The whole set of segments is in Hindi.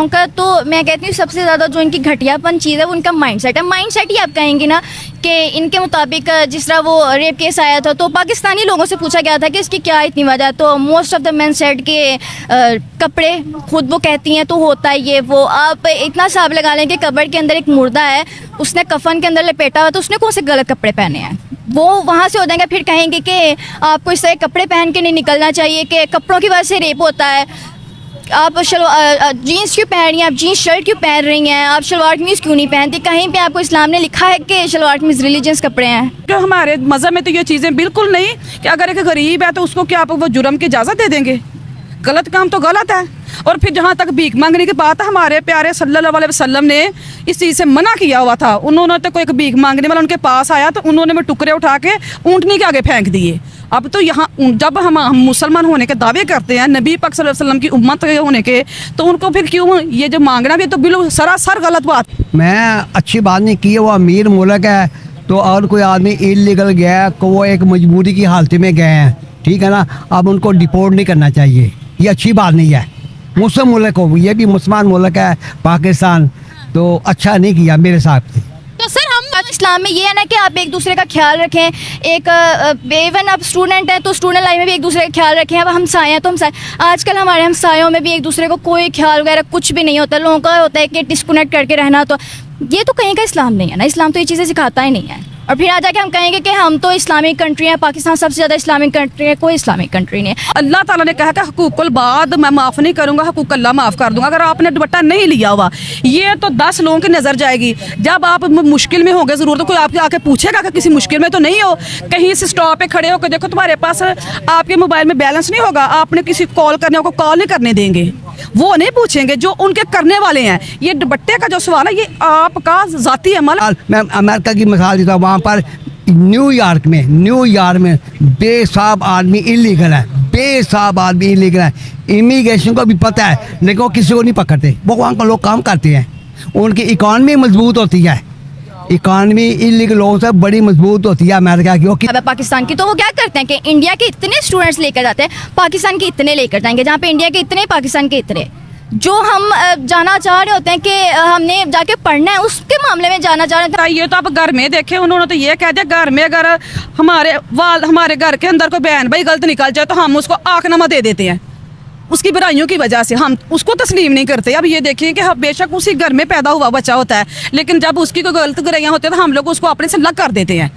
उनका तो मैं कहती हूँ सबसे ज़्यादा जो इनकी घटियापन चीज़ है वो उनका माइंडसेट है। माइंडसेट ही आप कहेंगे ना कि इनके मुताबिक जिस तरह वो रेप केस आया था तो पाकिस्तानी लोगों से पूछा गया था कि इसकी क्या इतनी वजह है, तो most of the main set के कपड़े खुद वो कहती हैं तो होता है ये वो। आप इतना हिसाब लगा लें कि कब्र के अंदर एक मुर्दा है, उसने कफन के अंदर लपेटा हुआ तो उसने कौन से गलत कपड़े पहने हैं, वो वहाँ से हो जाएंगे। फिर कहेंगे कि आपको इस तरह कपड़े पहन के नहीं निकलना चाहिए कि कपड़ों की वजह से रेप होता है। आप जीन्स क्यों पहन रही हैं, आप जीन्स शर्ट क्यों पहन रही हैं, आप शलवार कमीज क्यों नहीं पहनती, कहीं पे आपको इस्लाम ने लिखा है कि शलवार कमीज रिलीजियस कपड़े हैं? जो हमारे मज़हब में तो ये चीज़ें बिल्कुल नहीं कि अगर एक गरीब है तो उसको क्या आप वो जुर्म की इजाज़त दे देंगे? गलत काम तो गलत है। और फिर जहाँ तक भीख मांगने की बात है, हमारे प्यारे सल्लल्लाहु अलैहि वसल्लम ने इस चीज़ से मना किया हुआ था। उन्होंने तो कोई भीख मांगने वाला उनके पास आया तो उन्होंने वो टुकड़े उठा के ऊँटनी के आगे फेंक दिए। अब तो यहाँ जब हम मुसलमान होने के दावे करते हैं, नबी पाक सल्लल्लाहु अलैहि वसल्लम की उम्मत होने के, तो उनको फिर क्यों ये जो मांगना भी तो बिल्कुल सरासर गलत बात। मैं अच्छी बात नहीं की है, वो अमीर मुल्क है तो और कोई आदमी इलीगल गया है, वो एक मजबूरी की हालत में गए हैं, ठीक है ना, अब उनको डिपोर्ट नहीं करना चाहिए, ये अच्छी बात नहीं है। मुस्लिम मुल्क हो, ये भी मुसलमान मुल्क है पाकिस्तान, तो अच्छा नहीं किया मेरे हिसाब से। तो सर हम इस्लाम में ये है ना कि आप एक दूसरे का ख्याल रखें, एक इवन आप स्टूडेंट हैं तो स्टूडेंट लाइफ में भी एक दूसरे का ख्याल रखें। अब हमसाए हैं तो हमसाए, आजकल हमारे हमसायों में भी एक दूसरे को कोई ख्याल वगैरह कुछ भी नहीं होता, लोगों का होता है कि डिस्कनेक्ट करके रहना। तो ये तो कहीं का इस्लाम नहीं है ना, इस्लाम तो ये चीज़ें सिखाता ही नहीं है। और फिर आ जाके हम कहेंगे कि हम तो इस्लामिक कंट्री है, पाकिस्तान सबसे ज़्यादा इस्लामिक कंट्री है, कोई इस्लामिक कंट्री नहीं है। अल्लाह ताला ने कहा कि हकूकुल बाद मैं माफ़ नहीं करूँगा, हकूक अल्लाह माफ़ कर दूँगा। अगर आपने दुपट्टा नहीं लिया हुआ, ये तो 10 लोगों की नज़र जाएगी। जब आप मुश्किल में होंगे ज़रूर तो कोई आपके आके पूछेगा कि किसी मुश्किल में तो नहीं हो। कहीं से स्टॉप पे खड़े होकर देखो, तुम्हारे पास आपके मोबाइल में बैलेंस नहीं होगा, आपने किसी कॉल करने को कॉल नहीं करने देंगे, वो नहीं पूछेंगे जो उनके करने वाले हैं। ये दुपट्टे का जो सवाल है ये आपका ज़ाती अमल। मैं अमेरिका की मिसाल देता हूँ, वहाँ पर न्यूयॉर्क में बेसाब आदमी इलीगल है, बेसाब आदमी इलीगल है। इमिग्रेशन को भी पता है लेकिन वो किसी को नहीं पकड़ते, वो वहाँ के लोग काम करते हैं, उनकी इकॉनमी मजबूत होती है, इकॉनमी इलीगल लोगों से बड़ी मजबूत होती है अमेरिका की। अब पाकिस्तान की तो वो क्या करते हैं कि इंडिया के इतने स्टूडेंट्स लेकर जाते हैं, पाकिस्तान के इतने लेकर जाएंगे, जहाँ पे इंडिया के इतने पाकिस्तान के इतने। जो हम जाना चाह रहे होते हैं कि हमने जाके पढ़ना है, उसके मामले में जाना चाह रहे हैं। ये तो आप घर में देखे, उन्होंने तो ये कह दिया घर में अगर हमारे घर के अंदर कोई बहन भाई गलत निकल जाए तो हम उसको आखनामा दे देते हैं, उसकी बुराइयों की वजह से हम उसको तस्लीम नहीं करते। अब ये देखिए कि बेशक उसी घर में पैदा हुआ बच्चा होता है, लेकिन जब उसकी कोई गलत बुराइयां होती है तो हम लोग उसको अपने से अलग कर देते हैं।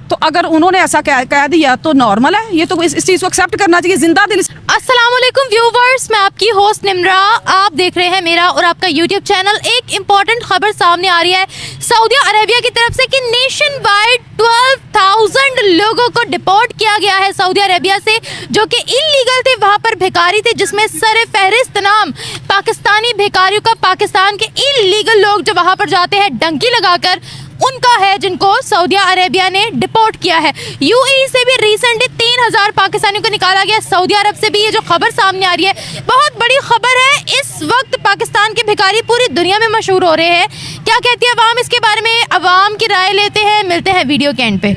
तो अगर उन्होंने ऐसा कह दिया तो नॉर्मल है, ये तो इस चीज़ को एक्सेप्ट करना चाहिए जिंदा दिल। अस्सलाम वालेकुम व्यूवर्स, मैं आपकी होस्ट निम्रा, आप देख रहे हैं मेरा और आपका यूट्यूब चैनल। एक इम्पॉर्टेंट खबर सामने आ रही है सऊदी अरेबिया की तरफ से कि नेशन वाइड 12,000 लोगों को डिपोर्ट किया गया है सऊदी अरेबिया से, जो कि इलीगल थे, वहाँ पर भिखारी थे, जिसमें सर फहरिस्त नाम पाकिस्तानी भिखारियों का, पाकिस्तान के इलीगल लोग जो वहाँ पर जाते हैं डंकी लगाकर, उनका है, जिनको सऊदी अरेबिया ने डिपोर्ट किया है। यूएई से भी रिसेंटली 3,000 पाकिस्तानियों को निकाला गया, सऊदी अरब से भी ये जो खबर सामने आ रही है बहुत बड़ी खबर है। इस वक्त पाकिस्तान के भिखारी पूरी दुनिया में मशहूर हो रहे हैं। क्या कहती है अवाम इसके बारे में, अवाम की राय लेते हैं, मिलते हैं वीडियो के एंड पे।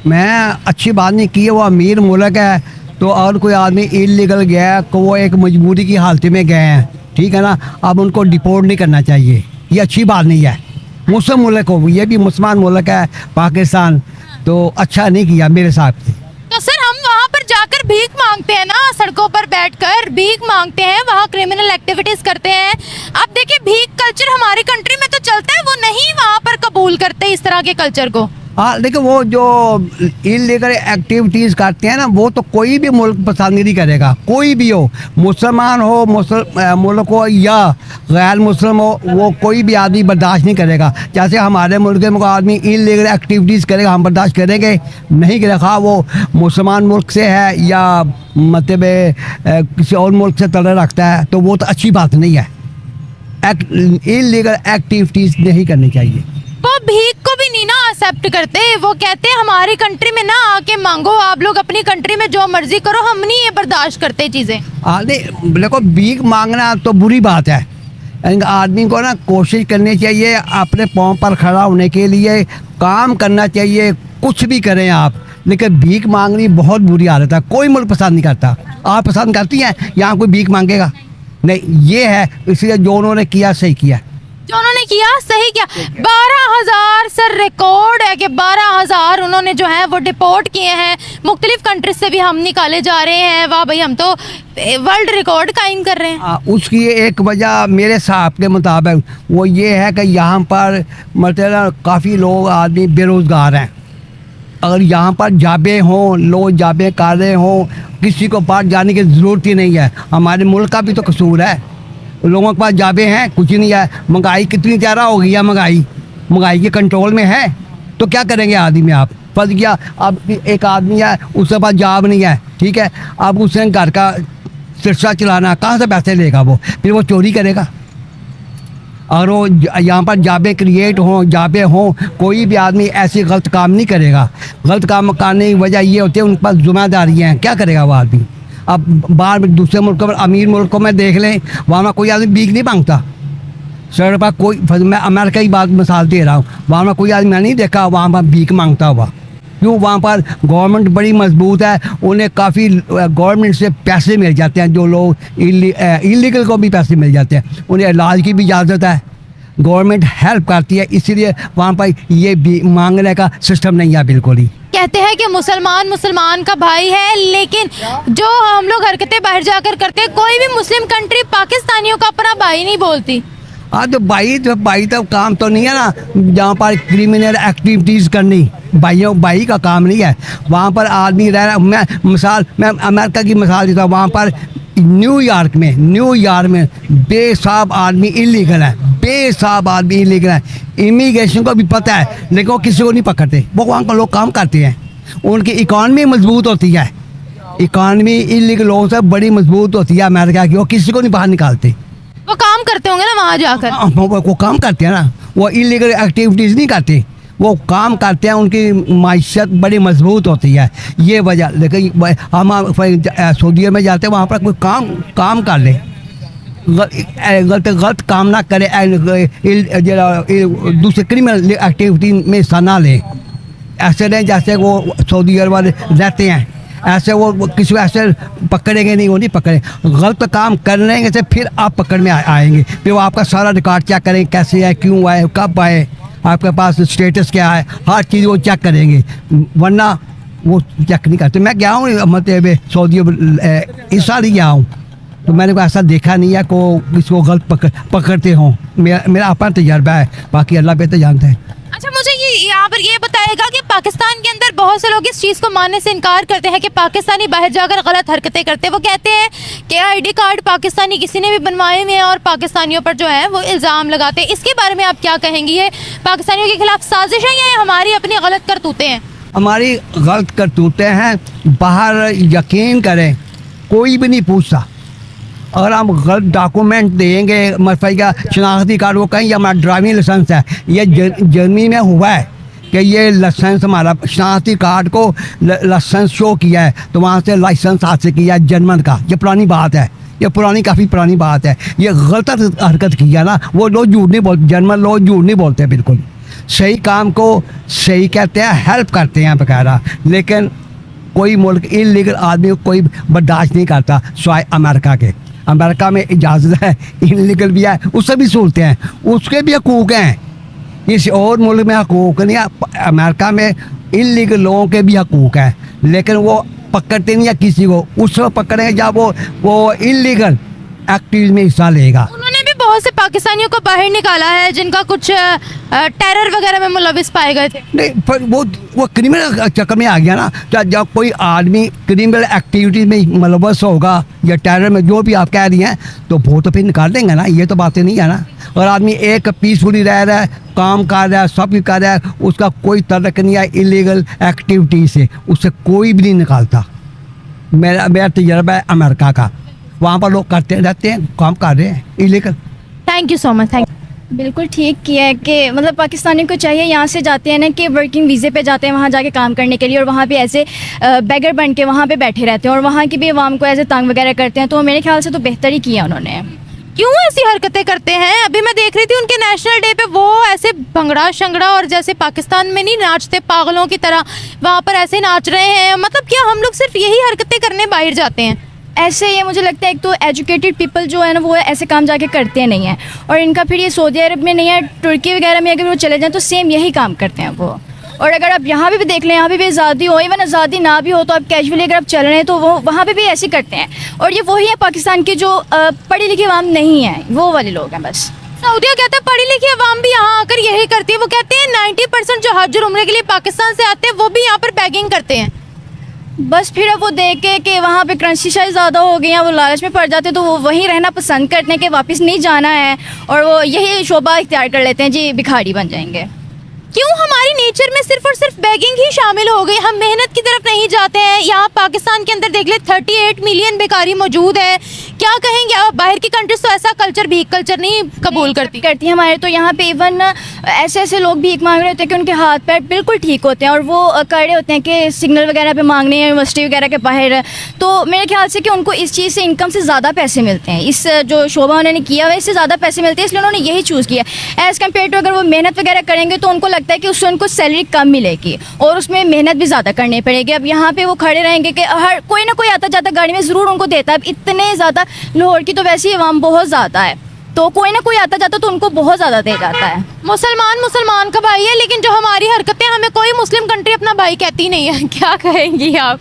मैं अच्छी बात नहीं की है, वो अमीर मुल्क है तो और कोई आदमी इलीगल गया है, वो एक मजबूरी की हालत में गए हैं, ठीक है ना, अब उनको डिपोर्ट नहीं करना चाहिए, ये अच्छी बात नहीं है। मुस्लिम मुल्क हो, ये भी मुसलमान मुल्क है पाकिस्तान, तो अच्छा नहीं किया मेरे हिसाब से। तो सर हम वहाँ पर जाकर भीख मांगते हैं ना, सड़कों पर बैठकर भीख मांगते हैं, वहाँ क्रिमिनल एक्टिविटीज करते हैं। अब देखिए भीख कल्चर हमारी कंट्री में तो चलता है, वो नहीं वहाँ पर कबूल करते इस तरह के कल्चर को। हाँ, लेकिन वो जो इलीगल एक्टिविटीज़ करते हैं ना, वो तो कोई भी मुल्क पसंद नहीं करेगा, कोई भी हो, मुसलमान हो, मुल्क हो या गैर मुस्लिम हो, वो कोई भी आदमी बर्दाश्त नहीं करेगा। जैसे हमारे मुल्क में आदमी इलीगल एक्टिविटीज़ करेगा, हम बर्दाश्त करेंगे नहीं करेगा, वो मुसलमान मुल्क से है या मतलब किसी और मुल्क से तलक रखता है, तो वो तो अच्छी बात नहीं है। इलीगल एक्टिविटीज़ नहीं करनी चाहिए। वो भीख को भी नहीं ना एक्सेप्ट करते, वो कहते हैं हमारी कंट्री में ना आके मांगो, आप लोग अपनी कंट्री में जो मर्जी करो, हम नहीं ये बर्दाश्त करते चीज़ें। नहीं, देखो भीख मांगना तो बुरी बात है, आदमी को ना कोशिश करनी चाहिए अपने पाँव पर खड़ा होने के लिए, काम करना चाहिए, कुछ भी करें आप, लेकिन भीख मांगनी बहुत बुरी आदत है, कोई मुल्क पसंद नहीं करता। आप पसंद करती हैं यहाँ कोई भीख मांगेगा? नहीं, ये है, इसलिए जो उन्होंने किया सही किया। जो उन्होंने किया सही किया। 12,000 सर रिकॉर्ड है कि 12,000 उन्होंने जो है वो डिपोर्ट किए हैं। मुख्तलिफ कंट्रीज से भी हम निकाले जा रहे हैं। वाह भाई, हम तो वर्ल्ड रिकॉर्ड कायम कर रहे हैं। उसकी एक वजह मेरे हिसाब के मुताबिक वो ये है कि यहाँ पर मतलब काफ़ी लोग आदमी बेरोज़गार हैं। अगर यहाँ पर जाबे हों, लोग जाबे कर रहे हों, किसी को बाहर जाने की ज़रूरत ही नहीं है। हमारे मुल्क का भी तो कसूर है, लोगों के पास जाबे हैं, कुछ नहीं है। महंगाई कितनी ज़्यादा हो गई है, महंगाई के कंट्रोल में है, तो क्या करेंगे आदमी? आप फंस गया। अब एक आदमी है, उसके पास जॉब नहीं है, ठीक है, अब उसने घर का सिलसिला चलाना, कहाँ से पैसे लेगा वो? फिर वो चोरी करेगा। और वो यहाँ पर जाबे क्रिएट हों, जाबे हों, कोई भी आदमी ऐसी गलत काम नहीं करेगा। गलत काम करने की वजह ये होती है उनके पास जिम्मेदारियाँ हैं, क्या करेगा वो आदमी? अब बाहर में दूसरे मुल्कों में, अमीर मुल्कों में देख लें, वहाँ कोई आदमी भीख नहीं मांगता। सर पर कोई, मैं अमेरिका की बात मिसाल दे रहा हूँ, वहाँ में कोई आदमी नहीं देखा वहाँ पर भीख मांगता हुआ। क्यों? वहाँ पर गवर्नमेंट बड़ी मजबूत है, उन्हें काफ़ी गवर्नमेंट से पैसे मिल जाते हैं। जो लोग इलीगल को भी पैसे मिल जाते हैं, उन्हें इलाज की भी इजाज़त है, गवर्नमेंट हेल्प करती है। इसीलिए वहाँ पर ये भी मांगने का सिस्टम नहीं है बिल्कुल ही। कहते हैं कि मुसलमान का भाई है, लेकिन जो हम लोग हरकतें बाहर जाकर करते हैं, कोई भी मुस्लिम कंट्री पाकिस्तानियों का अपना भाई नहीं बोलती। हाँ, तो भाई तो काम तो नहीं है ना जहाँ पर क्रिमिनल एक्टिविटीज़ करनी। भाई का काम नहीं है। वहाँ पर आदमी रह रहा, मैं अमेरिका की मिसाल देता हूँ। वहाँ पर न्यूयॉर्क में बेसाब आदमी इलीगल है, बेसाब आदमी इलीगल है। इमिग्रेशन को भी पता है, लेकिन वो किसी को नहीं पकड़ते। वो वहाँ के लोग काम करते हैं, उनकी इकॉनमी मजबूत होती है। इकॉनमी इलीगल लोगों से बड़ी मजबूत होती है अमेरिका की, वो किसी को नहीं बाहर निकालते। वो काम करते होंगे ना वहाँ जाकर। वो काम करते हैं ना, वो इलीगल एक्टिविटीज़ नहीं करते, वो काम करते हैं। उनकी माइशत बड़ी मजबूत होती है, ये वजह। लेकिन हम सऊदीया में जाते हैं, वहाँ पर कोई काम कर ले, गलत काम ना करे, दूसरे क्रिमिनल एक्टिविटी में हिस्सा ना ले। ऐसे नहीं जैसे वो सऊदी अरब वाले रहते हैं, ऐसे वो किसी को ऐसे पकड़ेंगे नहीं, वो नहीं पकड़े। गलत काम करने से फिर आप पकड़ में आएंगे। फिर वो आपका सारा रिकॉर्ड चेक करेंगे, कैसे आए, क्यों आए, कब आए, आपके पास स्टेटस क्या है, हर चीज़ वो चेक करेंगे, वरना वो चेक नहीं करते। मैं गया हूँ मतलब सऊदी इस साल ही गया हूँ, तो मैंने को ऐसा देखा नहीं है को किसी को गलत पकड़ते हों। मेरा अपना तजर्बा है, बाकी अल्लाह बेहतर जानता है। अच्छा, मुझे ये यहाँ पर ये बताएगा कि पाकिस्तान के अंदर बहुत से लोग इस चीज़ को मानने से इनकार करते हैं कि पाकिस्तानी बाहर जाकर गलत हरकतें करते हैं। वो कहते हैं कि आईडी कार्ड पाकिस्तानी किसी ने भी बनवाए हुए हैं और पाकिस्तानियों पर जो है वो इल्ज़ाम लगाते हैं। इसके बारे में आप क्या कहेंगी? ये पाकिस्तानियों के खिलाफ साजिश है या हमारी अपनी गलत करतूतें हैं? हमारी गलत करतूतें हैं। बाहर यकीन करें, कोई भी नहीं पूछता। अगर हम गलत डॉक्यूमेंट देंगे, मतलब का शनाख्ती कार्ड, वो कहीं हमारा ड्राइविंग लाइसेंस है, ये जर्मनी में हुआ है कि ये लाइसेंस हमारा शनाख्ती कार्ड को लाइसेंस शो किया है, तो वहाँ से लाइसेंस हासिल किया है जर्मन का। ये पुरानी बात है, ये काफ़ी पुरानी बात है। ये गलत हरकत किया ना, वो लोग झूठ नहीं बोलते, जर्मन लोग झूठ नहीं बोलते, बिल्कुल सही काम को सही कहते हैं, हेल्प करते हैं वगैरह। लेकिन कोई मुल्क इलीगल आदमी को कोई बर्दाश्त नहीं करता सिवाय अमेरिका के। अमेरिका में इजाज़त है, इलीगल भी है, उससे भी सूरतें हैं, उसके भी हकूक़ हैं। किसी और मुल्क में हकूक़ नहीं है, अमेरिका में इलीगल लोगों के भी हकूक़ हैं, लेकिन वो पकड़ते नहीं है किसी को। उस वक्त पकड़ेंगे जब वो इलीगल एक्टिविटीज में हिस्सा लेगा। उन्होंने भी बहुत से पाकिस्तानियों को बाहर निकाला है जिनका कुछ टेरर वगैरह में मुलविस पाए गए थे। नहीं, पर वो क्रिमिनल चक्कर में आ गया ना। जब कोई आदमी क्रिमिनल एक्टिविटीज में मुलविस होगा या टेरर में, जो भी आप कह रही हैं, तो वो तो फिर निकाल देंगे ना। ये तो बातें नहीं है ना। और आदमी एक पीसफुली रह रहा है, काम कर रहा है, सब कुछ कर रहा है, उसका कोई तल्लुक नहीं है इलीगल एक्टिविटी से, उससे कोई भी नहीं निकालता। मेरा तजर्बा है अमेरिका का, वहाँ पर लोग करते रहते हैं, काम कर रहे हैं illegal. Thank you so much. Thank बिल्कुल ठीक किया है कि मतलब पाकिस्तानियों को चाहिए, यहाँ से जाते हैं ना कि वर्किंग वीज़े पे जाते हैं वहाँ जाके काम करने के लिए, और वहाँ पे ऐसे बेगर बन के वहाँ पे बैठे रहते हैं और वहाँ की भी आवाम को ऐसे तंग वगैरह करते हैं। तो मेरे ख्याल से तो बेहतर ही किया उन्होंने। क्यों ऐसी हरकतें करते हैं? अभी मैं देख रही थी उनके नेशनल डे पे वो ऐसे भंगड़ा शंगड़ा और जैसे पाकिस्तान में नहीं नाचते पागलों की तरह, वहाँ पर ऐसे नाच रहे हैं। मतलब क्या हम लोग सिर्फ यही हरकतें करने बाहर जाते हैं? ऐसे ये मुझे लगता है एक तो एजुकेटेड पीपल जो है ना वो ऐसे काम जाके करते नहीं हैं, और इनका फिर ये सऊदी अरब में नहीं है, तुर्की वगैरह में अगर वो चले जाएँ तो सेम यही काम करते हैं वो। और अगर आप यहाँ पे भी देख लें, यहाँ पे भी आज़ादी हो, इवन आज़ादी ना भी हो तो आप कैजुअली अगर आप चल रहे हैं तो वो वहाँ पे भी ऐसे ही करते हैं। और ये वही है पाकिस्तान की जो पढ़ी लिखी आवाम नहीं है, वो वाले लोग हैं बस। सऊदिया कहते हैं पढ़ी लिखी अवाम भी यहाँ आकर यही करती है। वो कहते हैं 90% जो हज और उम्रे के लिए पाकिस्तान से आते हैं वो भी यहाँ पर बैगिंग करते हैं। बस फिर अब वो देख के कि वहाँ पे क्रंची शायद ज़्यादा हो गई हैं, वो लालच में पड़ जाते हैं, तो वो वहीं रहना पसंद करते हैं कि वापस नहीं जाना है, और वो यही शोबा इख्तियार कर लेते हैं जी, भिखारी बन जाएंगे। क्यों हमारी नेचर में सिर्फ और सिर्फ बैगिंग ही शामिल हो गई? हम मेहनत की तरफ नहीं जाते हैं। यहाँ पाकिस्तान के अंदर देख ले 38 मिलियन बेकारी मौजूद है। क्या कहेंगे आप? बाहर की कंट्रीज तो ऐसा कल्चर, भीख कल्चर नहीं कबूल करती हमारे तो यहाँ पे इवन ऐसे ऐसे लोग भीख मांग रहे होते हैं कि उनके हाथ पैर बिल्कुल ठीक होते हैं, और वो कड़े होते हैं कि सिग्नल वगैरह पे मांगने हैं, यूनिवर्सिटी वगैरह के बाहर। तो मेरे ख्याल से कि उनको इस चीज़ से इनकम से ज़्यादा पैसे मिलते हैं, इस जो शोभा उन्होंने किया हुआ है इससे ज़्यादा पैसे मिलते हैं, इसलिए उन्होंने यही चूज़ किया। एज़ कम्पेयर टू अगर वो मेहनत वगैरह करेंगे तो उनको लगता है कि उससे उनको सैलरी कम मिलेगी और उसमें मेहनत भी ज़्यादा करनी पड़ेगी। अब यहाँ पे वो खड़े रहेंगे कि हर कोई ना कोई आता जाता गाड़ी में ज़रूर उनको देता है। अब इतने ज़्यादा लाहौर की तो वैसे ही आवाम बहुत ज़्यादा है, तो कोई ना कोई आता जाता तो उनको बहुत ज़्यादा दे जाता है। मुसलमान का भाई है, लेकिन जो हमारी हरकतें, हमें कोई मुस्लिम कंट्री अपना भाई कहती नहीं है। क्या कहेंगी आप?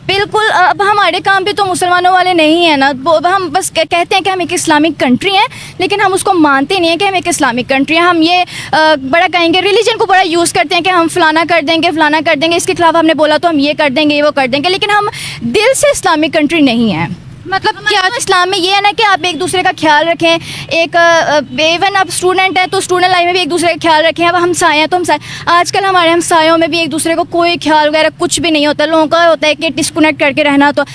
बिल्कुल, अब हमारे काम भी तो मुसलमानों वाले नहीं है ना, वो हम बस कहते हैं कि हम एक इस्लामिक कंट्री हैं, लेकिन हम उसको मानते नहीं हैं कि हम एक इस्लामिक कंट्री हैं। हम ये बड़ा कहेंगे, रिलीजन को बड़ा यूज़ करते हैं कि हम फलाना कर देंगे, इसके खिलाफ हमने बोला तो हम ये कर देंगे, वो कर देंगे, लेकिन हम दिल से इस्लामिक कंट्री नहीं है। मतलब क्या तो इस्लाम में ये है ना कि आप एक दूसरे का ख्याल रखें, एक इवन आप स्टूडेंट हैं तो स्टूडेंट लाइफ में भी एक दूसरे का ख्याल रखें। अब हमसाए हैं तो हमसाए, आजकल हमारे हमसायों में भी एक दूसरे को कोई ख्याल वगैरह कुछ भी नहीं होता, लोगों का होता है कि डिस्कनेक्ट करके रहना। तो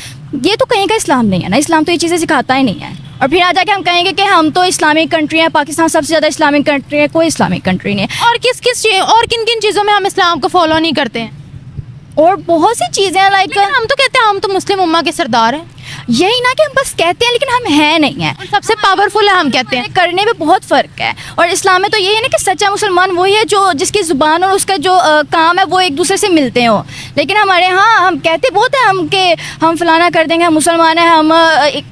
ये तो कहीं का इस्लाम नहीं है ना, इस्लाम तो ये चीज़ें सिखाता ही नहीं है। और फिर आ जाके हम कहेंगे कि हम तो इस्लामिक कंट्री है, पाकिस्तान सबसे ज़्यादा इस्लामिक कंट्री है, कोई इस्लामिक कंट्री नहीं है। और किन किन चीज़ों में हम इस्लाम को फॉलो नहीं करते हैं? और बहुत सी चीज़ें हैं, लाइक हम तो कहते हैं हम तो मुस्लिम उम्मा के सरदार हैं। यही ना कि हम बस कहते हैं लेकिन हम हैं नहीं हैं, और सबसे पावरफुल है हम कहते हैं। करने में बहुत फ़र्क है। और इस्लाम में तो यही है ना कि सच्चा मुसलमान वही है जो जिसकी ज़ुबान और उसका जो काम है वो एक दूसरे से मिलते हो। लेकिन हमारे यहाँ हम कहते बहुत है हम कि हम फलाना कर देंगे, हम मुसलमान हैं, हम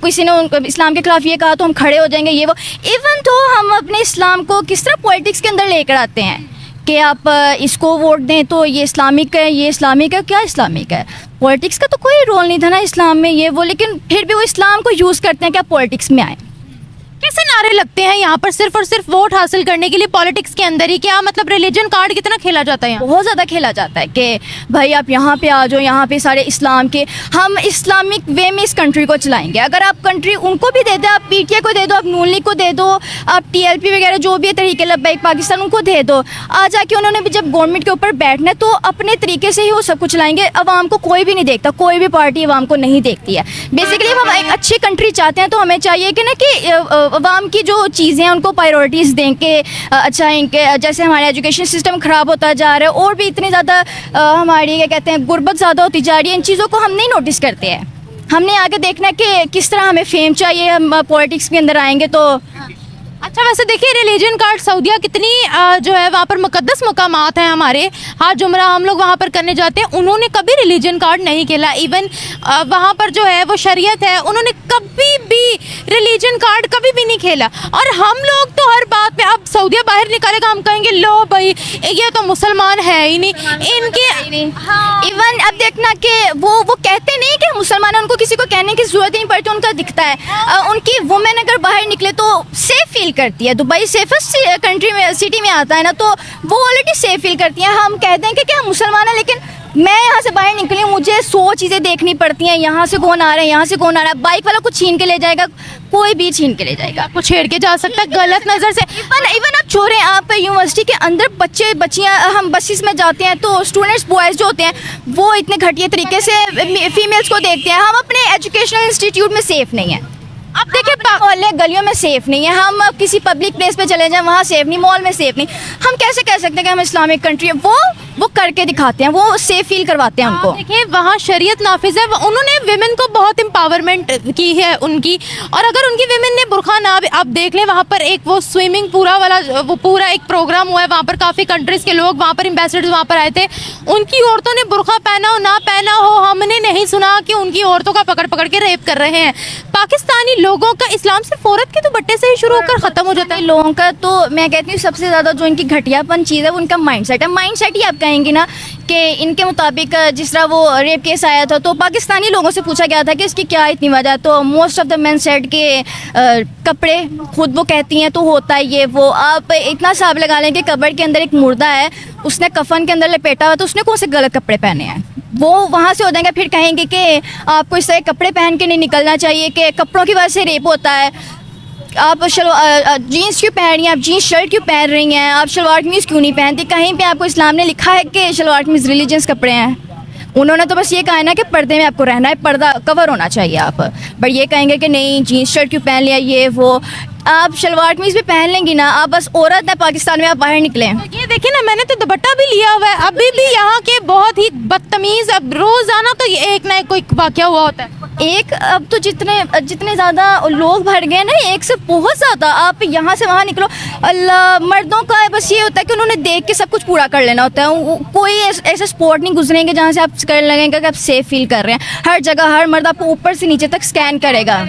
किसी ने इस्लाम के खिलाफ ये कहा तो हम खड़े हो जाएंगे, ये वो। इवन तो हम अपने इस्लाम को किस तरह पॉलिटिक्स के अंदर लेकर आते हैं कि आप इसको वोट दें तो ये इस्लामिक है, ये इस्लामिक है। क्या इस्लामिक है? पॉलिटिक्स का तो कोई रोल नहीं था ना इस्लाम में, ये वो, लेकिन फिर भी वो इस्लाम को यूज़ करते हैं कि आप पॉलिटिक्स में आए। कैसे नारे लगते हैं यहाँ पर सिर्फ और सिर्फ वोट हासिल करने के लिए पॉलिटिक्स के अंदर ही? क्या मतलब रिलीजन कार्ड कितना खेला जाता है यहाँ? बहुत ज़्यादा खेला जाता है कि भाई आप यहाँ पे आ जाओ, यहाँ पे सारे इस्लाम के, हम इस्लामिक वे में इस कंट्री को चलाएंगे। अगर आप कंट्री उनको भी दे दो, आप पीटीआई को दे दो, आप नून लीग को दे दो, आप टीएलपी वगैरह जो भी है तरीके लब्बैक पाकिस्तान उनको दे दो, आ जाके उन्होंने भी जब गवर्नमेंट के ऊपर बैठना है तो अपने तरीके से ही वो सब कुछ चलाएंगे। अवाम को कोई भी नहीं देखता, कोई भी पार्टी अवाम को नहीं देखती है। बेसिकली हम एक अच्छी कंट्री चाहते हैं तो हमें चाहिए कि ना कि अवाम की जो चीज़ें हैं उनको प्रायोरिटीज़ दें कि अच्छा इनके जैसे हमारा एजुकेशन सिस्टम ख़राब होता जा रहा है और भी इतनी ज़्यादा हमारी क्या कहते हैं गुर्बत ज़्यादा होती जा रही है, इन चीज़ों को हम नहीं नोटिस करते हैं। हमने आगे देखना है कि किस तरह हमें फेम चाहिए, हम पॉलिटिक्स के अंदर आएंगे तो। अच्छा, वैसे देखिए रिलीजन कार्ड सऊदिया कितनी जो है वहाँ पर मुकद्दस मकामात हैं हमारे, हज उम्रा हम लोग वहाँ पर करने जाते हैं, उन्होंने कभी रिलीजन कार्ड नहीं खेला। इवन वहाँ पर जो है वो शरीयत है, उन्होंने कभी भी रिलीजन कार्ड कभी भी नहीं खेला। और हम लोग तो हर बात में, अब सऊदिया बाहर निकालेगा हम कहेंगे लो भाई ये तो मुसलमान है ही नहीं, इनके इवन अब देखना कि वो कहते नहीं कि मुसलमान, उनको किसी को कहने की ज़रूरत नहीं पड़ती, उनका दिखता है। उनकी वुमेन अगर बाहर निकले तो सेफ फील करती है। दुबई सेफेस्ट कंट्री में, सिटी में आता है ना, तो वो ऑलरेडी सेफ फील करती हैं। हम कहते हैं कि हम मुसलमान हैं, लेकिन मैं यहाँ से बाहर निकली हूँ, मुझे 100 चीज़ें देखनी पड़ती हैं, यहाँ से कौन आ रहा है, यहाँ से कौन आ रहा है, बाइक वाला कुछ छीन के ले जाएगा, कोई भी छीन के ले जाएगा, कुछ छेड़ के जा सकता है गलत नज़र से। इवन आप छोड़ें, आप यूनिवर्सिटी के अंदर बच्चे बच्चियाँ, हम बसेस में जाते हैं तो स्टूडेंट्स बॉयज़ जो होते हैं वो इतने घटिया तरीके से फीमेल्स को देखते हैं। हम अपने एजुकेशनल इंस्टीट्यूट में सेफ़ नहीं हैं। अब देखिए मोहल्ले गलियों में सेफ़ नहीं है, हम किसी पब्लिक प्लेस पे चले जाएं वहाँ सेफ़ नहीं, मॉल में सेफ़ नहीं। हम कैसे कह सकते हैं कि हम इस्लामिक कंट्री है? वो वो करके दिखाते हैं, वो सेफ फील करवाते हैं उनको। देखिए वहाँ शरीयत नाफिज है, उन्होंने विमेन को बहुत एम्पावरमेंट की है उनकी। और अगर उनकी विमेन ने बुरखा ना, आप देख लें वहाँ पर एक वो स्विमिंग पूरा वाला वो पूरा एक प्रोग्राम हुआ है, वहाँ पर काफ़ी कंट्रीज़ के लोग वहाँ पर एम्बेसडर्स वहाँ पर आए थे, उनकी औरतों ने बुरखा पहना हो ना पहना हो, हमने नहीं सुना कि उनकी औरतों का पकड़ पकड़ के रेप कर रहे हैं। पाकिस्तानी लोगों का इस्लाम सिर्फ औरत के दुपट्टे से ही शुरू होकर ख़त्म हो जाता है। लोगों का तो मैं कहती हूँ सबसे ज़्यादा जो इनकी घटियापन चीज़ है वो उनका माइंडसेट है। माइंडसेट ही आप कहेंगे ना कि इनके मुताबिक जिस तरह वो रेप केस आया था तो पाकिस्तानी लोगों से पूछा गया था कि इसकी क्या इतनी वजह है, तो most of the main set के कपड़े खुद वो कहती हैं तो होता है ये वो। आप इतना हिसाब लगा लें कि कब्र के अंदर एक मुर्दा है, उसने कफन के अंदर लपेटा हुआ, तो उसने कौन से गलत कपड़े पहने हैं। वो वहाँ से हो जाएंगे, फिर कहेंगे कि आपको इस तरह कपड़े पहन के नहीं निकलना चाहिए, कि कपड़ों की वजह से रेप होता है। आप जीन्स क्यों पहन रही हैं, आप जीन्स शर्ट क्यों पहन रही हैं, आप शलवार कमीज़ क्यों नहीं पहनती। कहीं पे आपको इस्लाम ने लिखा है कि शलवार कमीज़ रिलीजियस कपड़े हैं। उन्होंने तो बस ये कहा है ना कि पर्दे में आपको रहना है, पर्दा कवर होना चाहिए आप, बट ये कहेंगे कि नहीं जीन्स शर्ट क्यों पहन लिया ये वो। आप शलवार कमीज़ भी पहन लेंगी ना, आप बस औरत है पाकिस्तान में, आप बाहर निकलें। ये देखिए ना, मैंने तो दुपट्टा भी लिया हुआ है, अभी भी यहाँ के बहुत ही बदतमीज, अब रोजाना तो ये एक ना एक कोई वाकया हुआ होता है। एक अब तो जितने ज़्यादा लोग भर गए ना, एक से बहुत ज़्यादा। आप यहाँ से वहाँ निकलो, अल्लाह मर्दों का बस ये होता है कि उन्होंने देख के सब कुछ पूरा कर लेना होता है। कोई ऐसा स्पॉट नहीं गुजरेंगे जहाँ से आप कर लगेंगे कि आप सेफ फील कर रहे हैं। हर जगह हर मर्द आपको ऊपर से नीचे तक स्कैन करेगा।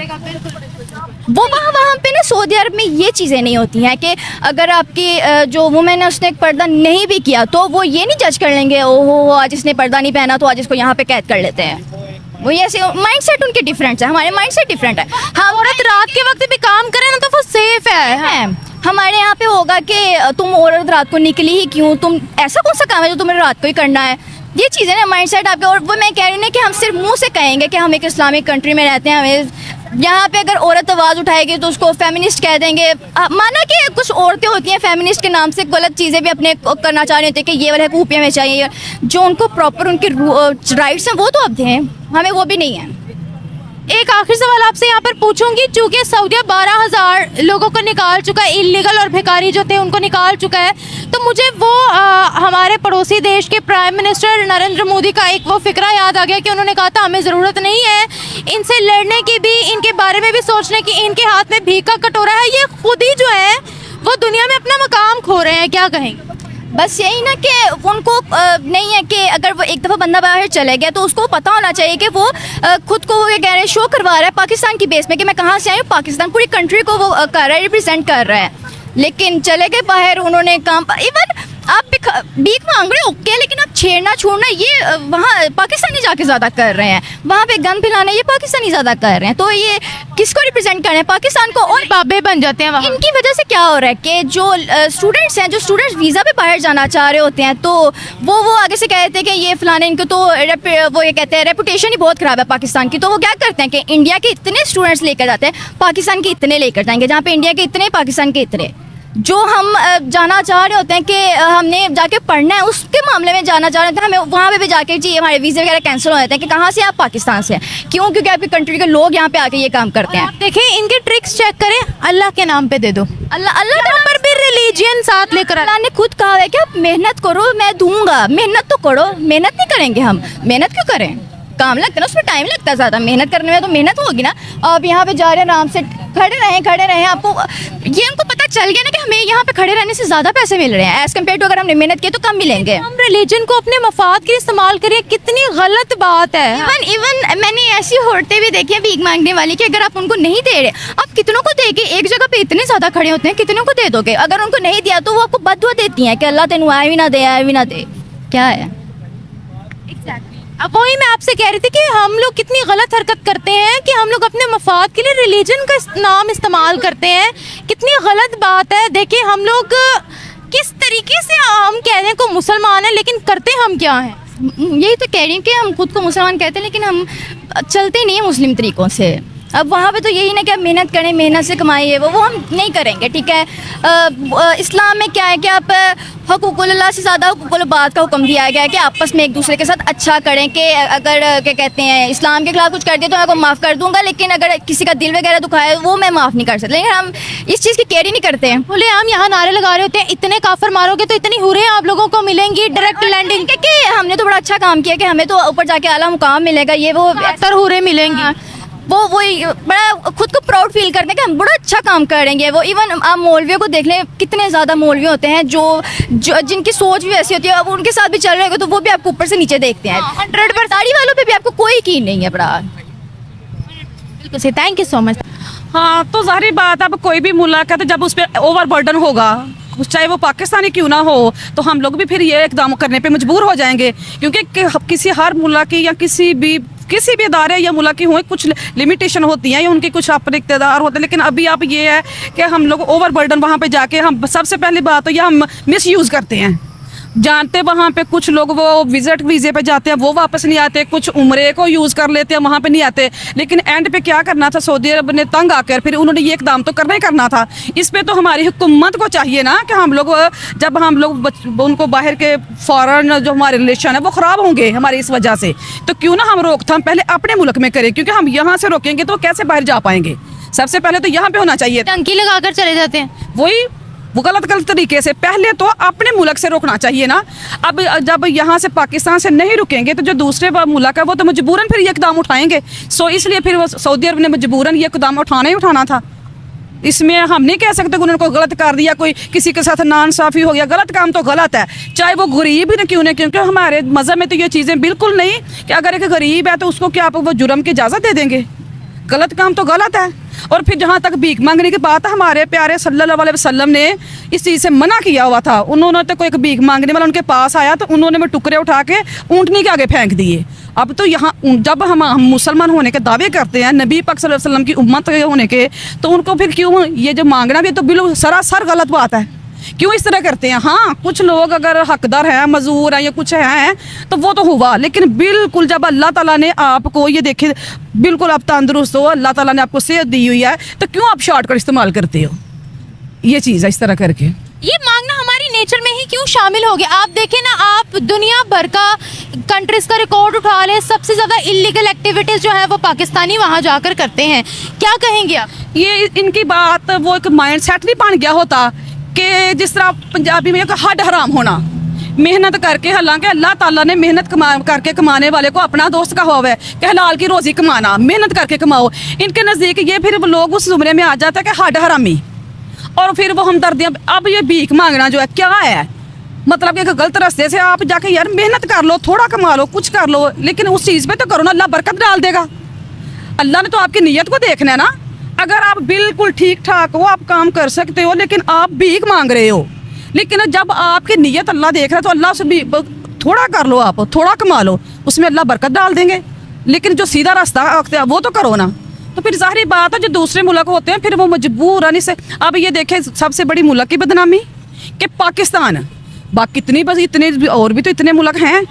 वो वहाँ पे ना सऊदी अरब में ये चीज़ें नहीं होती हैं कि अगर आपकी जो वुमेन है उसने एक पर्दा नहीं भी किया तो वो ये नहीं जज कर लेंगे ओहो आज इसने पर्दा नहीं पहना तो आज इसको यहाँ पे कैद कर लेते हैं। वो ऐसे माइंडसेट उनके डिफरेंट है, हमारे माइंडसेट डिफरेंट है। हाँ, औरत रात के वक्त भी काम करे ना तो वो सेफ है। हमारे यहाँ पे होगा कि तुम औरत रात को निकली ही क्यों, तुम ऐसा कौन सा काम है जो तुम्हें रात को ही करना है। ये चीज़ें ना माइंडसेट आपके। और वो मैं कह रही हूँ ना कि हम सिर्फ मुंह से कहेंगे कि हम एक इस्लामिक कंट्री में रहते हैं, हमें यहाँ पे अगर औरत आवाज़ उठाएगी तो उसको फेमिनिस्ट कह देंगे। माना कि कुछ औरतें होती हैं फेमिनिस्ट के नाम से गलत चीज़ें भी अपने करना चाह रही होती है कि ये वाला कूपिया में चाहिए, जो उनको प्रॉपर उनके राइट्स हैं वो तो अब दें, हमें वो भी नहीं है। एक आखिरी सवाल आपसे यहाँ पर पूछूंगी, चूंकि सऊदीया 12,000 लोगों को निकाल चुका है, इलीगल और भिखारी जो थे उनको निकाल चुका है, तो मुझे वो हमारे पड़ोसी देश के प्राइम मिनिस्टर नरेंद्र मोदी का एक वो फिक्रा याद आ गया कि उन्होंने कहा था हमें ज़रूरत नहीं है इनसे लड़ने की भी, इनके बारे में भी सोचने की, इनके हाथ में भीख का कटोरा है, ये खुद ही जो है वो दुनिया में अपना मकाम खो रहे हैं। क्या कहेंगे? बस यही ना कि उनको नहीं है कि अगर वो एक दफ़ा बंदा बाहर चले गया तो उसको पता होना चाहिए कि वो खुद को वो कह रहे हैं शो करवा रहा है पाकिस्तान की बेस में कि मैं कहाँ से आई हूँ, पाकिस्तान पूरी कंट्री को वो कर रहा है, रिप्रेजेंट कर रहा है। लेकिन चले गए बाहर, उन्होंने काम इवन आप भीख मांग रहे हो ओके, लेकिन आप छेड़ना छोड़ना ये वहाँ पाकिस्तानी जाके ज़्यादा कर रहे हैं, वहाँ पे गन फैलाना ये पाकिस्तानी ज़्यादा कर रहे हैं। तो ये किसको रिप्रेजेंट कर रहे हैं? पाकिस्तान को। और बाबे बन जाते हैं वहाँ। इनकी वजह से क्या हो रहा है कि जो स्टूडेंट्स हैं, जो स्टूडेंट्स वीज़ा पे बाहर जाना चाह रहे होते हैं, तो वो आगे से कहते हैं कि ये फलाने इनको तो वो ये कहते हैं रेपुटेशन ही बहुत ख़राब है पाकिस्तान की। तो वो क्या करते हैं कि इंडिया के इतने स्टूडेंट्स लेकर जाते हैं, पाकिस्तान के इतने लेकर जाएंगे, जहाँ पे इंडिया के इतने पाकिस्तान के इतने। जो हम जाना चाह रहे होते हैं कि हमने जाके पढ़ना है, उसके मामले में जाना चाह रहे होते हैं, हमें वहाँ पे भी जाके जी हमारे वीज़े वगैरह कैंसिल हो जाते हैं कि कहाँ से आप पाकिस्तान से हैं। क्यों? क्योंकि आपकी कंट्री के लोग यहाँ पे आके ये काम करते हैं। देखिए इनके ट्रिक्स चेक करें, अल्लाह के नाम पे दे दो, अल्लाह पर भी रिलीजियन साथ लेकर। अल्लाह ने खुद कहा है कि आप मेहनत करो मैं दूंगा। मेहनत तो करो, मेहनत नहीं करेंगे हम, मेहनत क्यों करें? काम लगता है ना, उसमें टाइम लगता है ज़्यादा, मेहनत करने में तो मेहनत होगी ना। आप यहाँ पे जा रहे हैं आराम से खड़े रहें, आपको ये उनको पता चल गया ना कि हमें यहाँ पे खड़े रहने से ज़्यादा पैसे मिल रहे हैं एज़ कम्पेयर टू अगर हमने मेहनत की तो कम मिलेंगे। हम रिलीजन को अपने मफाद के लिए इस्तेमाल करिए, कितनी गलत बात है। इवन मैंने ऐसी औरतें भी देखी हैं भीख मांगने वाली कि अगर आप उनको नहीं दे रहे, आप कितनों को देंगे? एक जगह पे इतने ज़्यादा खड़े होते हैं, कितनों को दे दोगे? अगर उनको नहीं दिया तो वो आपको बददुआ देती हैं कि अल्लाह तेनू आए भी ना दे। क्या है? अब वही मैं आपसे कह रही थी कि हम लोग कितनी गलत हरकत करते हैं कि हम लोग अपने मफाद के लिए रिलीजन का नाम इस्तेमाल करते हैं, कितनी गलत बात है। देखिए हम लोग किस तरीके से हम कह रहे हैं को मुसलमान है, लेकिन करते हम क्या हैं? यही तो कह रही हूँ कि हम खुद को मुसलमान कहते हैं लेकिन हम चलते नहीं हैं मुस्लिम तरीक़ों से। अब वहाँ पे तो यही ना कि आप मेहनत करें, मेहनत से कमाइए, वो हम नहीं करेंगे, ठीक है। इस्लाम में क्या है कि आप हुकूकुल्लाह से ज़्यादा हुकूकुल्बाद का हुक्म दिया गया है कि आपस में एक दूसरे के साथ अच्छा करें, कि अगर क्या कहते हैं इस्लाम के खिलाफ कुछ कर दिया तो मैं आपको माफ़ कर दूंगा, लेकिन अगर किसी का दिल वगैरह दुखाए वो मैं माफ़ नहीं कर सकता। लेकिन हम इस चीज़ की केयर ही नहीं करते हैं। बोले हम यहाँ नारे लगा रहे होते हैं, इतने काफर मारोगे तो इतनी हुरें आप लोगों को मिलेंगी डायरेक्ट लैंडिंग के, कि हमने तो बड़ा अच्छा काम किया कि हमें तो ऊपर जाके आला मुकाम मिलेगा, ये वो अक्सर हुरें मिलेंगी। हाँ, वो बड़ा खुद को प्राउड फील करते हैं कि हम बड़ा अच्छा काम करेंगे। वो इवन आप मौलवियों को देख लें, कितने ज़्यादा मौलवी होते हैं जो जिनकी सोच भी ऐसी होती है, अब उनके साथ भी चल रहे हो तो वो भी आपको ऊपर से नीचे देखते हैं। 100% दाढ़ी वालों पे भी आपको कोई यकीन नहीं है बड़ा। बिल्कुल सही, थैंक यू सो मच। हाँ, तो जाहिर बात अब कोई भी मुलाकात जब उस पर ओवर बर्डन होगा, चाहे वो पाकिस्तानी क्यों ना हो, तो हम लोग भी फिर ये इकदाम करने पे मजबूर हो जाएंगे, क्योंकि किसी हर मुल्ला की या किसी भी इदारे या मुल्ला की हुए कुछ लिमिटेशन होती हैं या उनके कुछ अपने इक़्तिदार होते हैं। लेकिन अभी आप ये है कि हम लोग ओवर बर्डन वहाँ पे जाके हम सबसे पहली बात तो ये हम मिस यूज़ करते हैं। जानते वहाँ पे कुछ लोग वो विजिट वीज़े पे जाते हैं, वो वापस नहीं आते, कुछ उम्रे को यूज़ कर लेते हैं, वहाँ पे नहीं आते। लेकिन एंड पे क्या करना था, सऊदी अरब ने तंग आकर फिर उन्होंने ये इकदाम तो करना ही करना था। इस पे तो हमारी हुकूमत को चाहिए ना कि हम लोग जब हम लोग उनको बाहर के फॉरेन जो हमारे रिलेशन है वो ख़राब होंगे हमारी इस वजह से, तो क्यों ना हम रोकथाम पहले अपने मुल्क में करें, क्योंकि हम यहाँ से रोकेंगे तो कैसे बाहर जा पाएंगे। सबसे पहले तो यहाँ पे होना चाहिए। टंकी लगाकर चले जाते हैं, वो गलत तरीके से पहले तो अपने मुल्क से रोकना चाहिए ना। अब जब यहाँ से पाकिस्तान से नहीं रुकेंगे तो जो दूसरे मुल्क है वो तो मजबूरन फिर ये इकदाम उठाएंगे। सो इसलिए फिर वो सऊदी अरब ने मजबूरन ये इकदाम उठाना ही उठाना था। इसमें हम नहीं कह सकते कि उन्होंने गलत कर दिया, कोई किसी के साथ नाइंसाफ़ी हो गया। गलत काम तो गलत है, चाहे वो गरीब ही क्यों नहीं, क्योंकि हमारे मज़हब में तो ये चीज़ें बिल्कुल नहीं कि अगर एक गरीब है तो उसको क्या आप वो जुर्म की इजाज़त दे देंगे। गलत काम तो गलत है। और फिर जहाँ तक भीख मांगने की बात है, हमारे प्यारे सल्लल्लाहु अलैहि वसल्लम ने इस चीज़ से मना किया हुआ था। उन्होंने तो कोई भीख मांगने वाला उनके पास आया तो उन्होंने वो टुकड़े उठा के ऊँटनी के आगे फेंक दिए। अब तो यहाँ जब हम मुसलमान होने के दावे करते हैं, नबी पाक सल्लल्लाहु अलैहि वसल्लम की उम्मत होने के, तो उनको फिर क्यों ये जो मांगना भी तो बिल्कुल सरासर गलत बात है। क्यों इस तरह करते हैं? हाँ, कुछ लोग अगर हकदार हैं, मजदूर हैं या कुछ हैं तो वो तो हुआ, लेकिन बिल्कुल जब अल्लाह ताला ने आपको ये देखे बिल्कुल आप तंदुरुस्त हो, अल्लाह ताला ने आपको सेहत दी हुई है, तो क्यों आप शॉर्टकट इस्तेमाल करते हो? ये चीज़ है इस तरह करके। ये मांगना हमारी नेचर में ही क्यों शामिल हो गया? आप देखें ना, आप दुनिया भर का कंट्रीज का रिकॉर्ड उठा लें, सबसे ज़्यादा इलीगल एक्टिविटीज़ जो है वो पाकिस्तानी वहाँ जाकर करते हैं। क्या कहेंगे आप? ये इनकी बात वो एक माइंड सेट नहीं बन गया होता कि जिस तरह पंजाबी में हड हराम होना, मेहनत करके, हालांकि अल्लाह ताला ने मेहनत करके कमाने वाले को अपना दोस्त कहा हुआ है कि हलाल की रोज़ी कमाना, मेहनत करके कमाओ। इनके नज़दीक ये फिर लोग उस जुमरे में आ जाता है कि हड हरामी, और फिर वो हमदर्दियाँ। अब ये भीख मांगना जो है क्या है, मतलब कि गलत रास्ते से आप जाके यार मेहनत कर लो, थोड़ा कमा लो, कुछ कर लो, लेकिन उस चीज़ पे तो करो ना, अल्लाह बरकत डाल देगा। अल्लाह ने तो आपकी नीयत को देखना है ना। अगर आप बिल्कुल ठीक ठाक हो, आप काम कर सकते हो, लेकिन आप भीख मांग रहे हो, लेकिन जब आपकी नीयत अल्लाह देख रहा है तो अल्लाह से भी थोड़ा कर लो, आप थोड़ा कमा लो, उसमें अल्लाह बरकत डाल देंगे। लेकिन जो सीधा रास्ता वो तो करो ना। तो फिर जाहिर बात है जो दूसरे मुल्क होते हैं फिर वो मजबूरन से, अब ये देखें सबसे बड़ी मुल्क की बदनामी कि पाकिस्तान, बाकी इतने और भी तो इतने मुल्क हैं,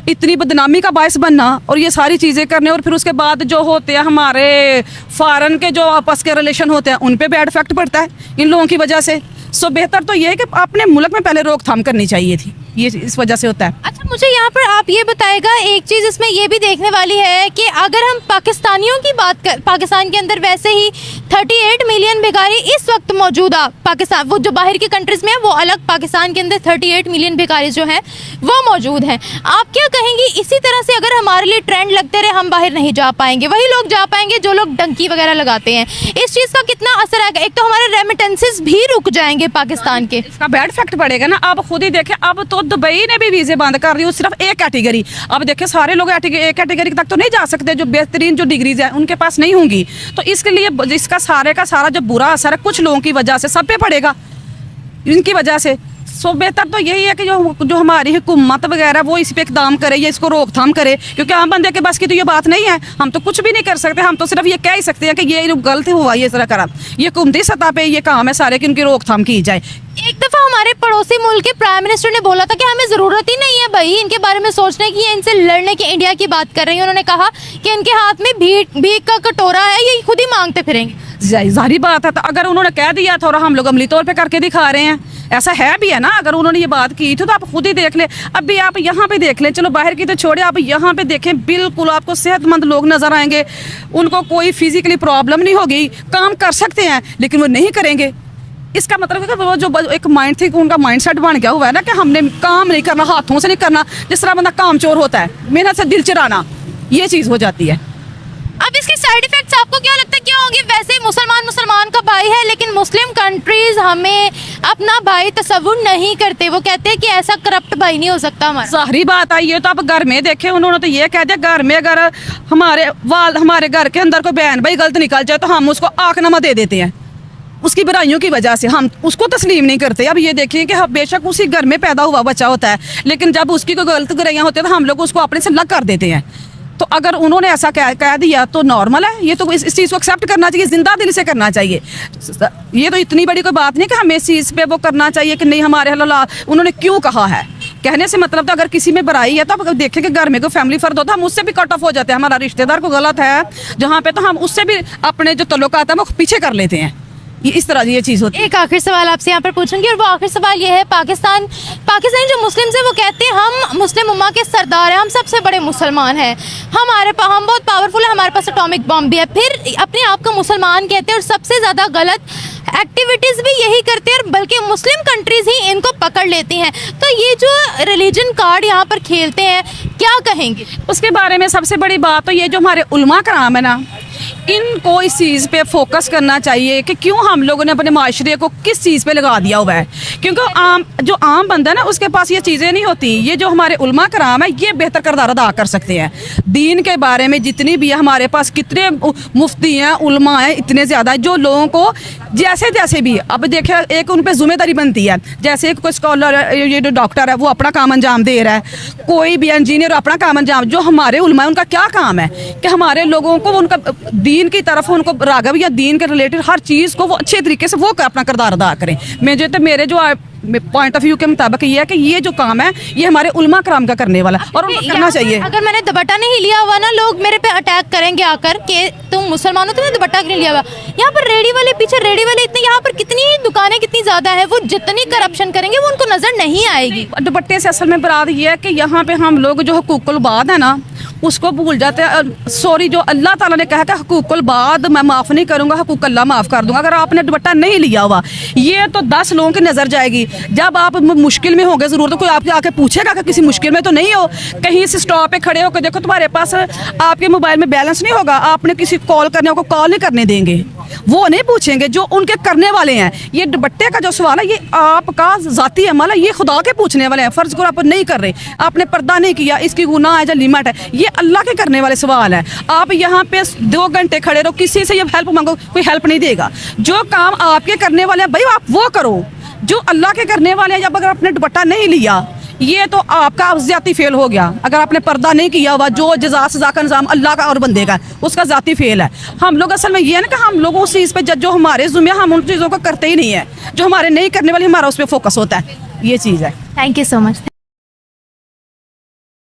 इतनी बदनामी का बायस बनना और ये सारी चीज़ें करने, और फिर उसके बाद जो होते हैं हमारे फॉरेन के जो आपस के रिलेशन होते हैं उन पे बैड इफेक्ट पड़ता है इन लोगों की वजह से। सो बेहतर तो ये है कि अपने मुल्क में पहले रोकथाम करनी चाहिए थी, ये इस वजह से होता है। अच्छा, मुझे यहाँ पर आप ये बताएगा, एक चीज़ इसमें ये भी देखने वाली है कि अगर हम पाकिस्तानियों की बात कर, पाकिस्तान के अंदर वैसे ही 38 मिलियन भिखारी इस वक्त मौजूदा, पाकिस्तान वो जो बाहर की कंट्रीज़ में है वो अलग, पाकिस्तान के अंदर 38 मिलियन भिखारी जो हैं वो मौजूद हैं। आप क्या कहेंगी, इसी तरह से अगर हमारे लिए ट्रेंड लगते रहे हम बाहर नहीं जा पाएंगे, वही लोग जा पाएंगे जो लोग डंकी वगैरह लगाते हैं, इस चीज़ का कितना असर आएगा? एक तो हमारे रेमिटेंसेस भी रुक जाएंगे पाकिस्तान के, इसका बैड इफेक्ट पड़ेगा ना। आप खुद ही देखें, अब तो दुबई ने भी वीज़े बंद कर रही है, सिर्फ एक कैटेगरी। अब देखिए सारे लोग एक कैटेगरी तक तो नहीं जा सकते, जो बेहतरीन जो डिग्रीज है उनके पास नहीं होंगी, तो इसके लिए इसका सारे का सारा जो बुरा असर है कुछ लोगों की वजह से सब पे पड़ेगा, इनकी वजह से। सो बेहतर तो यही है कि जो हमारी हुकूमत वगैरह वो इस पे इकदाम करे या इसको रोकथाम करे, क्योंकि आम बंदे के बस की तो ये बात नहीं है। हम तो कुछ भी नहीं कर सकते, हम तो सिर्फ ये कह ही सकते हैं कि ये गलत हुआ, ये तरह करा। ये हुकूमती सतह पे ये काम है सारे कि उनकी रोकथाम की जाए। एक दफा हमारे पड़ोसी मुल्क के प्राइम मिनिस्टर ने बोला था कि हमें जरूरत ही नहीं है भाई इनके बारे में सोचने की, ये इनसे लड़ने की, इंडिया की बात कर रही है। उन्होंने कहा कि इनके हाथ में भीख का कटोरा है, ये खुद ही मांगते फिरेंगे। जाहिर बात है, तो अगर उन्होंने कह दिया था और हम लोग अमली तौर पे करके दिखा रहे हैं, ऐसा है भी है ना। अगर उन्होंने ये बात की थी तो आप खुद ही देख लें। अभी आप यहाँ पे देख लें, चलो बाहर की तो छोड़े, आप यहाँ पे देखें, बिल्कुल आपको सेहतमंद लोग नजर आएंगे, उनको कोई फिजिकली प्रॉब्लम नहीं होगी, काम कर सकते हैं, लेकिन वो नहीं करेंगे। इसका मतलब है कि वो जो एक माइंड थी, उनका माइंड सेट बन गया हुआ है ना कि हमने काम नहीं करना, हाथों से नहीं करना। जिस तरह बंदा काम चोर होता है, मेहनत से दिल चुराना, ये चीज़ हो जाती है। अब इसके साइड इफेक्ट्स आपको क्या लगता है क्या होंगे? वैसे मुसलमान का भाई है, लेकिन मुस्लिम कंट्रीज हमें अपना भाई तस्वुर नहीं करते। वो कहते हैं कि ऐसा करप्ट भाई नहीं हो सकता हमारा। जाहिर बात है, ये तो आप घर में देखें, उन्होंने तो ये कह दिया घर में अगर हमारे घर के अंदर कोई बहन भाई गलत निकल जाए तो हम उसको आखनामा दे देते हैं। उसकी बुराइयों की वजह से हम उसको तस्लीम नहीं करते। अब ये देखिए कि हाँ, बेशक उसी घर में पैदा हुआ बच्चा होता है, लेकिन जब उसकी कोई गलत बुराइयां होती है तो हम लोग उसको अपने से अलग कर देते हैं। तो अगर उन्होंने ऐसा कह दिया तो नॉर्मल है, ये तो इस चीज़ को एक्सेप्ट करना चाहिए, जिंदा दिल से करना चाहिए। ये तो इतनी बड़ी कोई बात नहीं कि हमें इस चीज़ पे वो करना चाहिए कि नहीं हमारे हलाल। उन्होंने क्यों कहा है, कहने से मतलब तो अगर किसी में बुराई है तो आप देखें कि घर में कोई फैमिली फर्द होता है, हम उससे भी कट ऑफ हो जाते हैं। हमारा रिश्तेदार को गलत है जहाँ पे, तो हम उससे भी अपने जो तल्लुकात है वो पीछे कर लेते हैं। ये इस तरह ये चीज़ होती है। एक आखिर सवाल आपसे यहाँ पर पूछूंगी, और वो आखिर सवाल ये है, पाकिस्तानी जो मुस्लिम है वो कहते हैं हम मुस्लिम उम्मा के सरदार हैं, हम सबसे बड़े मुसलमान हैं, हम बहुत पावरफुल है, हमारे पास एटॉमिक बम भी है, फिर अपने आप को मुसलमान कहते हैं और सबसे ज़्यादा गलत एक्टिविटीज़ भी यही करते हैं, और बल्कि मुस्लिम कंट्रीज़ ही इनको पकड़ लेती हैं। तो ये जो रिलीजन कार्ड यहाँ पर खेलते हैं, क्या कहेंगे उसके बारे में? सबसे बड़ी बात तो ये जो हमारे उलमा कराम है ना, इनको इस चीज़ पे फोकस करना चाहिए कि क्यों हम लोगों ने अपने माशरे को किस चीज़ पे लगा दिया हुआ है। क्योंकि जो आम बंदा है ना, उसके पास ये चीज़ें नहीं होती। ये जो हमारे उलमा कराम है, ये बेहतर किरदार अदा कर सकते हैं दीन के बारे में। जितनी भी हमारे पास कितने मुफ्ती हैं, उलमा हैं, इतने ज़्यादा, जो लोगों को जैसे भी, अब देखिए, एक उन पर जिम्मेदारी बनती है। जैसे कोई स्कॉलर, ये जो डॉक्टर है वो अपना काम अंजाम दे रहा है, कोई भी इंजीनियर अपना काम अंजाम। जो हमारे उलमा है, उनका क्या काम है कि हमारे लोगों को उनका दीन की तरफ, उनको राग़ब या दीन के रिलेटेड हर चीज़ को वो अच्छे तरीके से वो अपना किरदार अदा करें। मेरे जो पॉइंट ऑफ व्यू के मुताबिक ये है कि ये जो काम है ये हमारे उलमा कराम का करने वाला है और उनको करना चाहिए। अगर मैंने दुपट्टा नहीं लिया हुआ ना, लोग मेरे पे अटैक करेंगे आकर कि तुम मुसलमान हो, तुमने दुपट्टा क्यों नहीं लिया हुआ। यहाँ पर रेडी वाले इतने, यहाँ पर कितनी दुकानें कितनी ज़्यादा है, वो जितनी करप्शन करेंगे वो उनको नज़र नहीं आएगी। दुपट्टे से असल में बरात ये है कि यहाँ पे हम लोग जो हुकूकुल बाद है ना, उसको भूल जाते हैं। सॉरी, जो अल्लाह ताला ने कहा कि हुकूकुल बाद मैं माफ़ नहीं करूँगा, हुकूक अल्लाह माफ़ कर दूँगा। अगर आपने दुपट्टा नहीं लिया हुआ, ये तो 10 लोगों की नज़र जाएगी। जब आप मुश्किल में होंगे, ज़रूर तो कोई आपके आके पूछेगा कि किसी मुश्किल में तो नहीं हो। कहीं से स्टॉप पे खड़े होकर देखो, तुम्हारे पास आपके मोबाइल में बैलेंस नहीं होगा, आपने किसी कॉल करने को कॉल नहीं करने देंगे, वो नहीं पूछेंगे जो उनके करने वाले हैं। ये दुपट्टे का जो सवाल है, ये आपका ज़ाती अमल है, ये खुदा के पूछने वाले हैं। फ़र्ज़ करो आप नहीं कर रहे, आपने पर्दा नहीं किया, इसकी गुनाह है या लिमिट है, ये अल्लाह के करने वाले सवाल है। आप यहाँ पे 2 घंटे खड़े रहो, किसी से ये हेल्प मांगो, कोई हेल्प नहीं देगा। जो काम आपके करने वाले हैं भाई, आप वो करो। जो अल्लाह के करने वाले हैं, जब अगर आपने दुपट्टा नहीं लिया, ये तो आपका ज़ाती फेल हो गया। अगर आपने पर्दा नहीं किया हुआ, जो जज़ा सज़ा का निज़ाम अल्लाह का और बंदे का, उसका ज़ाती फेल है। हम लोग असल में ये है ना कि हम लोग उस चीज़ पे जो हमारे ज़िम्मे, हम उन चीज़ों को करते ही नहीं है। जो हमारे नहीं करने वाले, हमारा उस पर फोकस होता है, ये चीज़ है। Thank you so much.